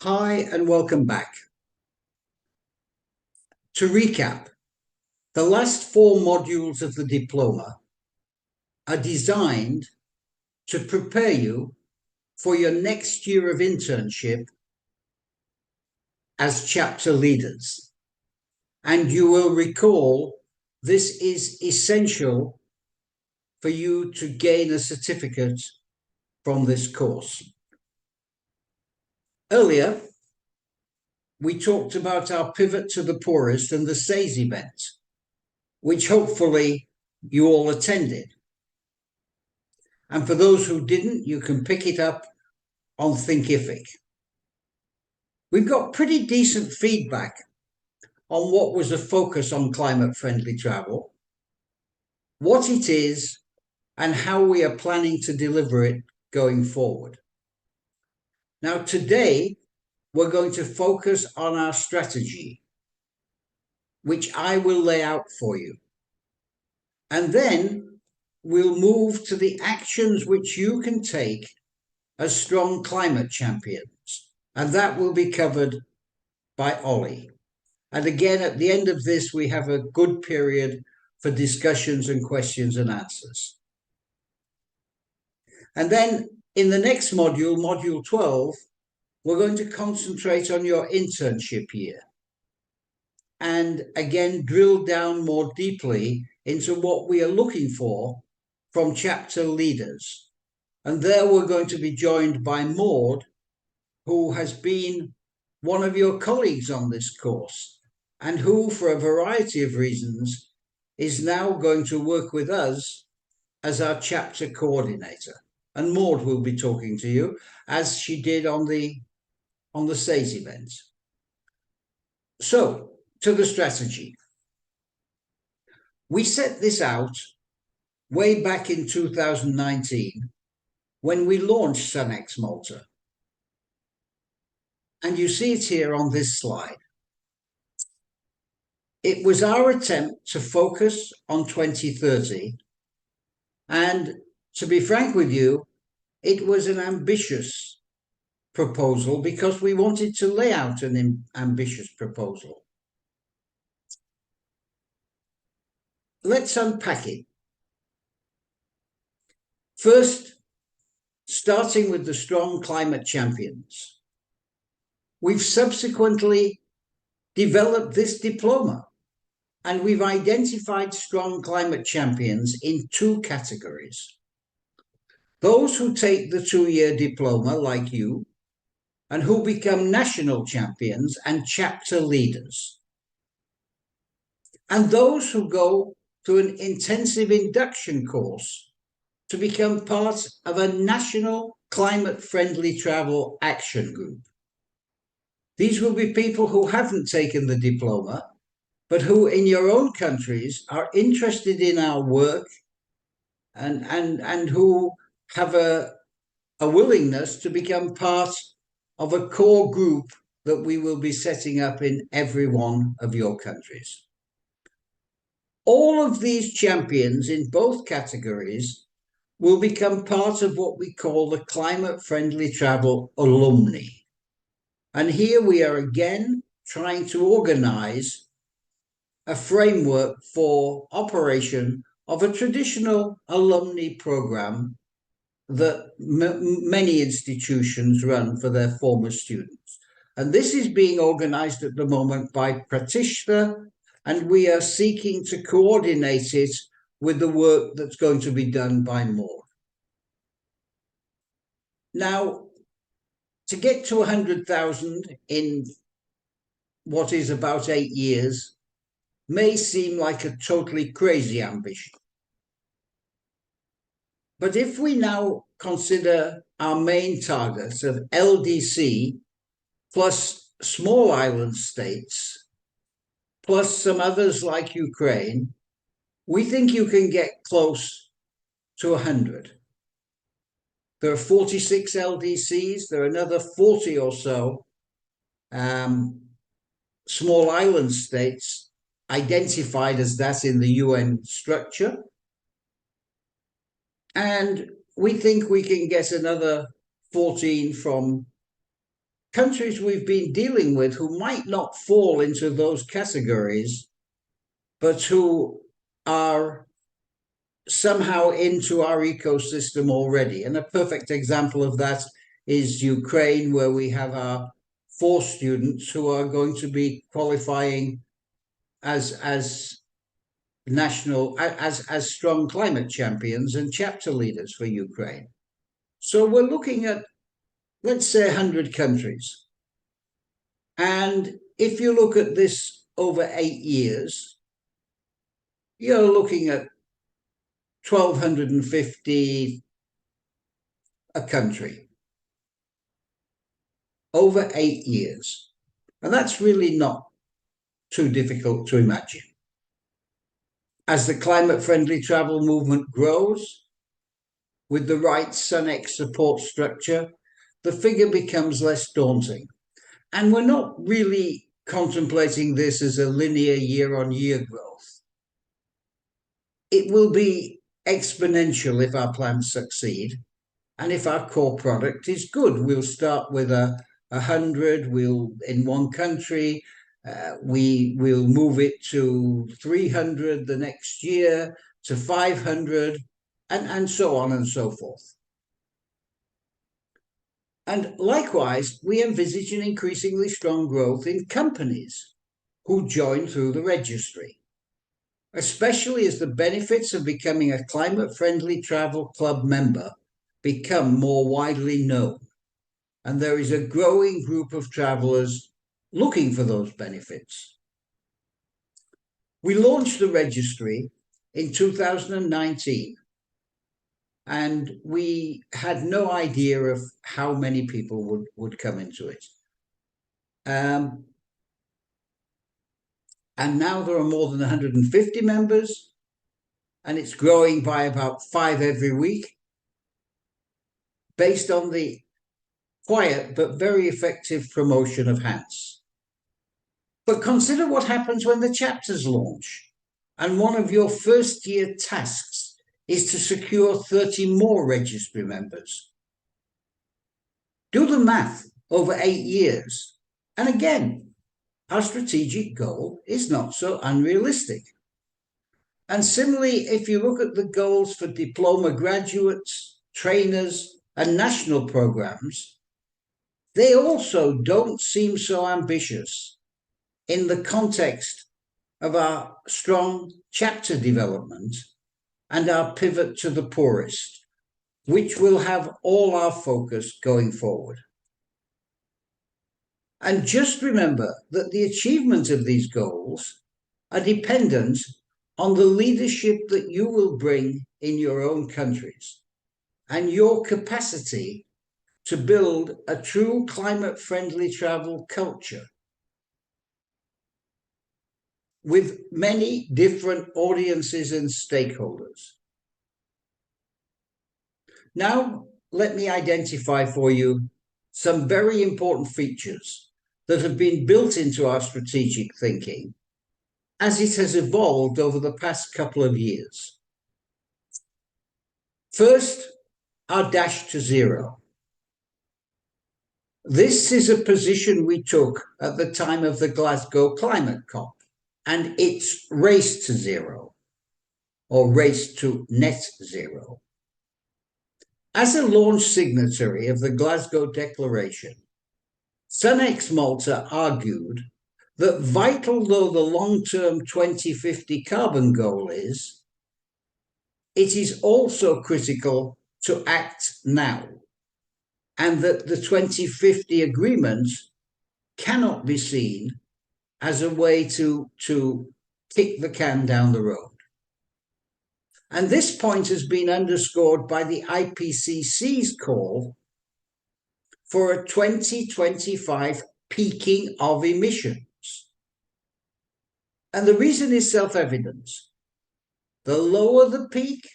Hi and welcome back. To recap, the last four modules of the diploma are designed to prepare you for your next year of internship as chapter leaders. And you will recall this is essential for you to gain a certificate from this course. Earlier, we talked about our pivot to the poorest and the SAYS event, which hopefully you all attended. And for those who didn't, you can pick it up on Thinkific. We've got pretty decent feedback on what was a focus on climate-friendly travel, what it is, and how we are planning to deliver it going forward. Now, today, we're going to focus on our strategy, which I will lay out for you. And then we'll move to the actions which you can take as strong climate champions. And that will be covered by Ollie. And again, at the end of this, we have a good period for discussions and questions and answers. And then in the next module, module 12, we're going to concentrate on your internship year. And again, drill down more deeply into what we are looking for from chapter leaders. And there we're going to be joined by Maud, who has been one of your colleagues on this course and who, for a variety of reasons, is now going to work with us as our chapter coordinator. And Maud will be talking to you as she did on the SAYS event. So, to the strategy. We set this out way back in 2019 when we launched Sunex Malta. And you see it here on this slide. It was our attempt to focus on 2030. And to be frank with you, it was an ambitious proposal because we wanted to lay out an ambitious proposal. Let's unpack it. First, starting with the strong climate champions. We've subsequently developed this diploma, and we've identified strong climate champions in two categories. Those who take the 2-year diploma, like you, and who become national champions and chapter leaders. And those who go through an intensive induction course to become part of a national climate-friendly travel action group. These will be people who haven't taken the diploma, but who in your own countries are interested in our work and who have a willingness to become part of a core group that we will be setting up in every one of your countries. All of these champions in both categories will become part of what we call the climate-friendly travel alumni. And here we are again trying to organize a framework for operation of a traditional alumni program that many institutions run for their former students. And this is being organized at the moment by Pratishta, and we are seeking to coordinate it with the work that's going to be done by Maud. Now, to get to 100,000 in what is about 8 years may seem like a totally crazy ambition. But if we now consider our main targets of LDC plus small island states, plus some others like Ukraine, we think you can get close to 100. There are 46 LDCs, there are another 40 or so small island states identified as that in the UN structure. And we think we can get another 14 from countries we've been dealing with who might not fall into those categories, but who are somehow into our ecosystem already. And a perfect example of that is Ukraine, where we have our 4 students who are going to be qualifying as strong climate champions and chapter leaders for Ukraine. So we're looking at, let's say, 100 countries. And if you look at this over 8 years, you're looking at 1,250 a country over 8 years. And that's really not too difficult to imagine. As the climate-friendly travel movement grows, with the right SunX support structure, the figure becomes less daunting. And we're not really contemplating this as a linear year-on-year growth. It will be exponential if our plans succeed, and if our core product is good. We'll start with 100, in one country, we will move it to 300 the next year, to 500, and so on and so forth. And likewise, we envisage an increasingly strong growth in companies who join through the registry, especially as the benefits of becoming a climate-friendly travel club member become more widely known. And there is a growing group of travelers looking for those benefits. We launched the registry in 2019, and we had no idea of how many people would come into it. And now there are more than 150 members, and it's growing by about 5 every week, based on the quiet but very effective promotion of HANTS. But consider what happens when the chapters launch, and one of your first-year tasks is to secure 30 more registry members. Do the math over 8 years, and again, our strategic goal is not so unrealistic. And similarly, if you look at the goals for diploma graduates, trainers, and national programs, they also don't seem so ambitious in the context of our strong chapter development and our pivot to the poorest, which will have all our focus going forward. And just remember that the achievement of these goals are dependent on the leadership that you will bring in your own countries and your capacity to build a true climate-friendly travel culture with many different audiences and stakeholders. Now, let me identify for you some very important features that have been built into our strategic thinking as it has evolved over the past couple of years. First, our dash to zero. This is a position we took at the time of the Glasgow Climate COP and its race to zero, or race to net zero. As a launch signatory of the Glasgow Declaration, SunX Malta argued that vital though the long-term 2050 carbon goal is, it is also critical to act now, and that the 2050 agreement cannot be seen as a way to kick the can down the road. And this point has been underscored by the IPCC's call for a 2025 peaking of emissions. And the reason is self-evident. The lower the peak,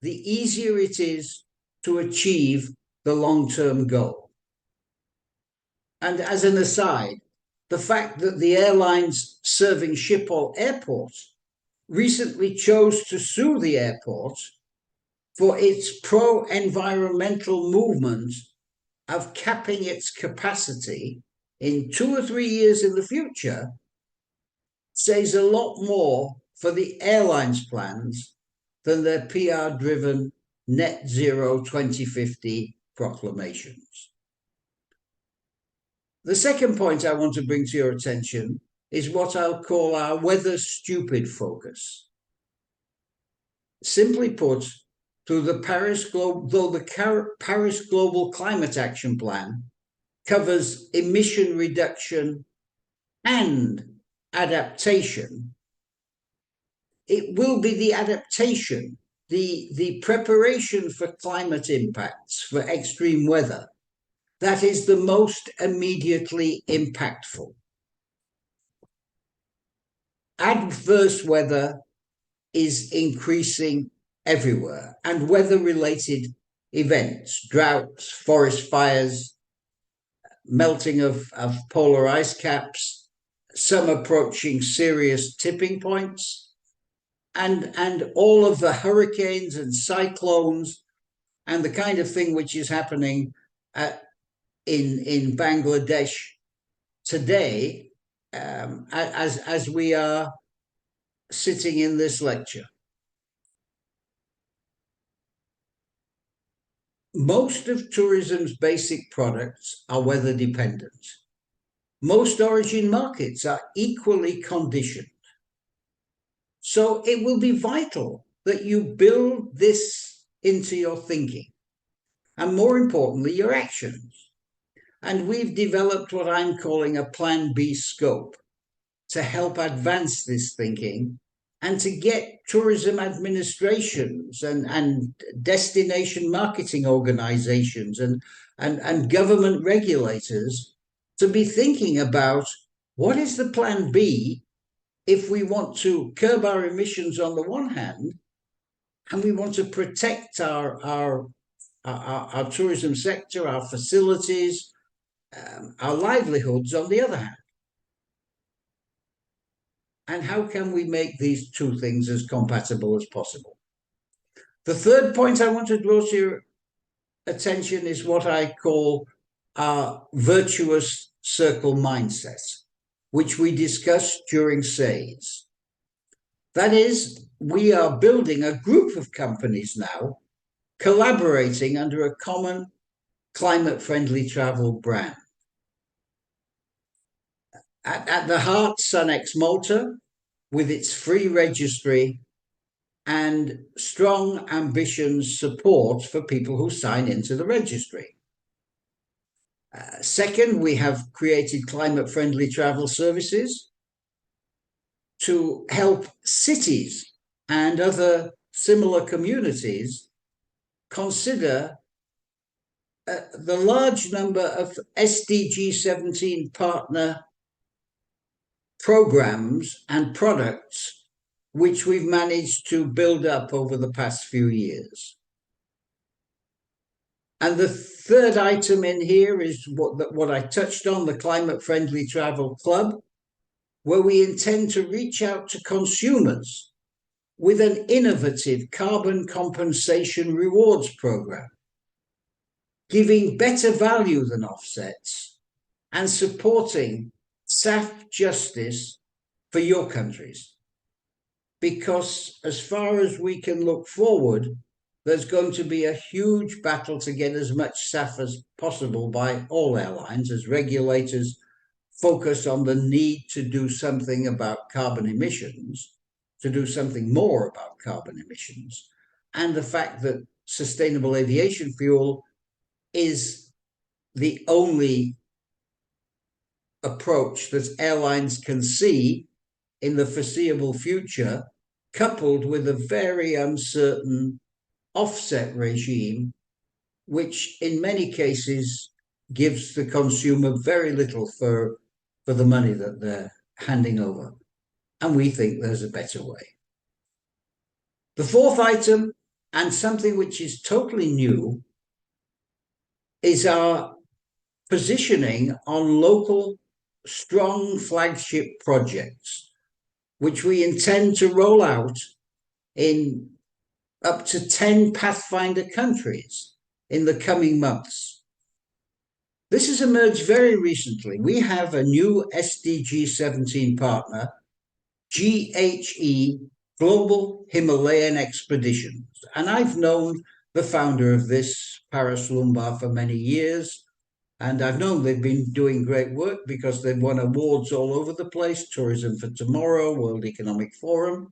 the easier it is to achieve the long-term goal. And as an aside, the fact that the airlines serving Schiphol Airport recently chose to sue the airport for its pro-environmental movement of capping its capacity in 2 or 3 years in the future says a lot more for the airlines' plans than their PR-driven net zero 2050 proclamations. The second point I want to bring to your attention is what I'll call our weather stupid focus. Simply put, though the Paris Global Climate Action Plan covers emission reduction and adaptation, it will be the adaptation, the preparation for climate impacts, for extreme weather, that is the most immediately impactful. Adverse weather is increasing everywhere, and weather-related events, droughts, forest fires, melting of polar ice caps, some approaching serious tipping points, and all of the hurricanes and cyclones and the kind of thing which is happening in Bangladesh today, as we are sitting in this lecture. Most of tourism's basic products are weather dependent. Most origin markets are equally conditioned. So it will be vital that you build this into your thinking, and more importantly, your actions. And we've developed what I'm calling a Plan B scope to help advance this thinking and to get tourism administrations and destination marketing organizations and government regulators to be thinking about what is the Plan B if we want to curb our emissions on the one hand, and we want to protect our tourism sector, our facilities, our livelihoods on the other hand. And how can we make these two things as compatible as possible? The third point I want to draw to your attention is what I call our virtuous circle mindset, which we discussed during SAYS. That is, we are building a group of companies now collaborating under a common climate-friendly travel brand. At the heart, SunX Malta, with its free registry and strong ambitions support for people who sign into the registry. Second, we have created climate-friendly travel services to help cities and other similar communities consider the large number of SDG 17 partner programs and products which we've managed to build up over the past few years. And the third item in here is what I touched on, the Climate Friendly Travel Club, where we intend to reach out to consumers with an innovative carbon compensation rewards program, giving better value than offsets and supporting SAF justice for your countries. Because as far as we can look forward, there's going to be a huge battle to get as much SAF as possible by all airlines as regulators focus on the need to do something about carbon emissions, to do something more about carbon emissions, and the fact that sustainable aviation fuel is the only approach that airlines can see in the foreseeable future, coupled with a very uncertain offset regime, which in many cases gives the consumer very little for the money that they're handing over. And we think there's a better way. The fourth item, and something which is totally new, is our positioning on local strong flagship projects, which we intend to roll out in up to 10 Pathfinder countries in the coming months. This has emerged very recently. We have a new SDG 17 partner, GHE, Global Himalayan Expeditions. And I've known the founder of this, Paras Lumbar, for many years. And I've known they've been doing great work because they've won awards all over the place, Tourism for Tomorrow, World Economic Forum.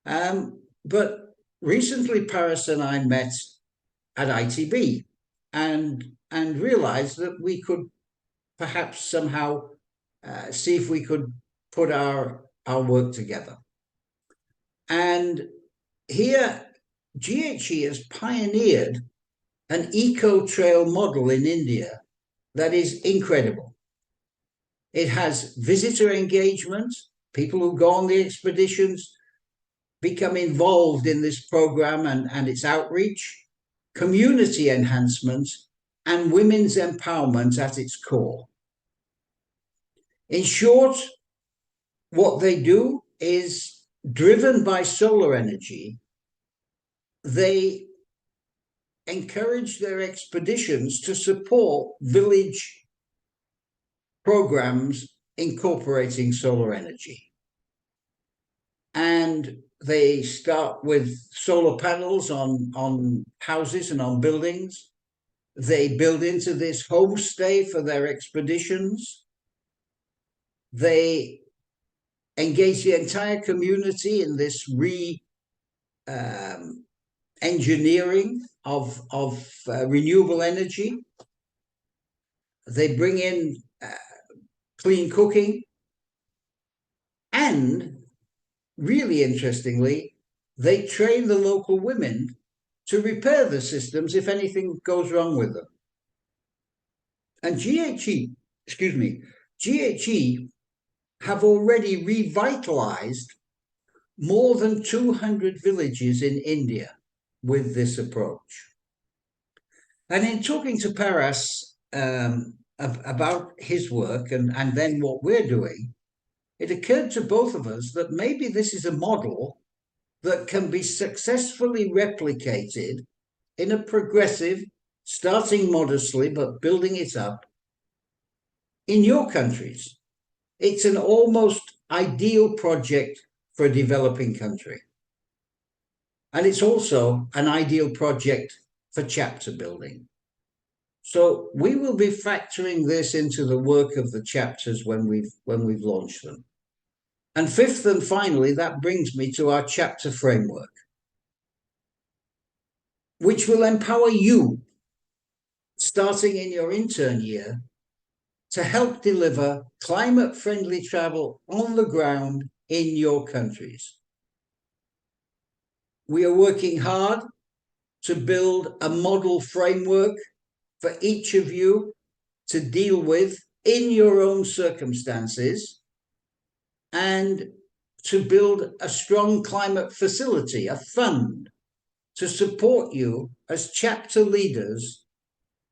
But recently, Paras and I met at ITB and realized that we could perhaps somehow see if we could put our work together. And here, GHE has pioneered an eco-trail model in India that is incredible. It has visitor engagement. People who go on the expeditions become involved in this program and its outreach, community enhancement, and women's empowerment at its core. In short, what they do is, driven by solar energy, they encourage their expeditions to support village programs incorporating solar energy. And they start with solar panels on houses and on buildings. They build into this homestay for their expeditions. They engage the entire community in this engineering of renewable energy. They bring in clean cooking, and really interestingly, they train the local women to repair the systems if anything goes wrong with them. And GHE have already revitalized more than 200 villages in India with this approach. And in talking to Paras about his work and then what we're doing, it occurred to both of us that maybe this is a model that can be successfully replicated in a progressive, starting modestly but building it up, in your countries. It's an almost ideal project for a developing country. And it's also an ideal project for chapter building. So we will be factoring this into the work of the chapters when we've launched them. And fifth and finally, that brings me to our chapter framework, which will empower you, starting in your intern year, to help deliver climate-friendly travel on the ground in your countries. We are working hard to build a model framework for each of you to deal with in your own circumstances, and to build a strong climate facility, a fund, to support you as chapter leaders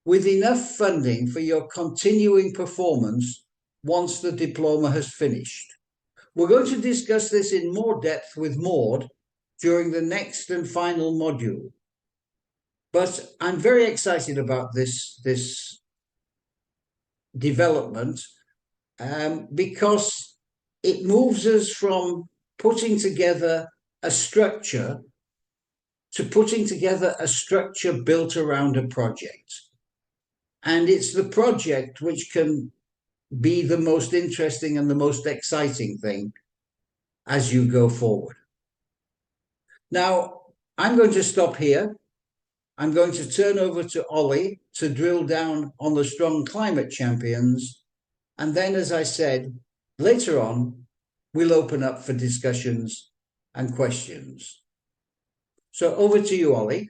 with enough funding for your continuing performance once the diploma has finished. We're going to discuss this in more depth with Maud during the next and final module. But I'm very excited about this development because it moves us from putting together a structure to putting together a structure built around a project. And it's the project which can be the most interesting and the most exciting thing as you go forward. Now, I'm going to stop here. I'm going to turn over to Ollie to drill down on the Strong Climate Champions. And then, as I said, later on, we'll open up for discussions and questions. So over to you, Ollie.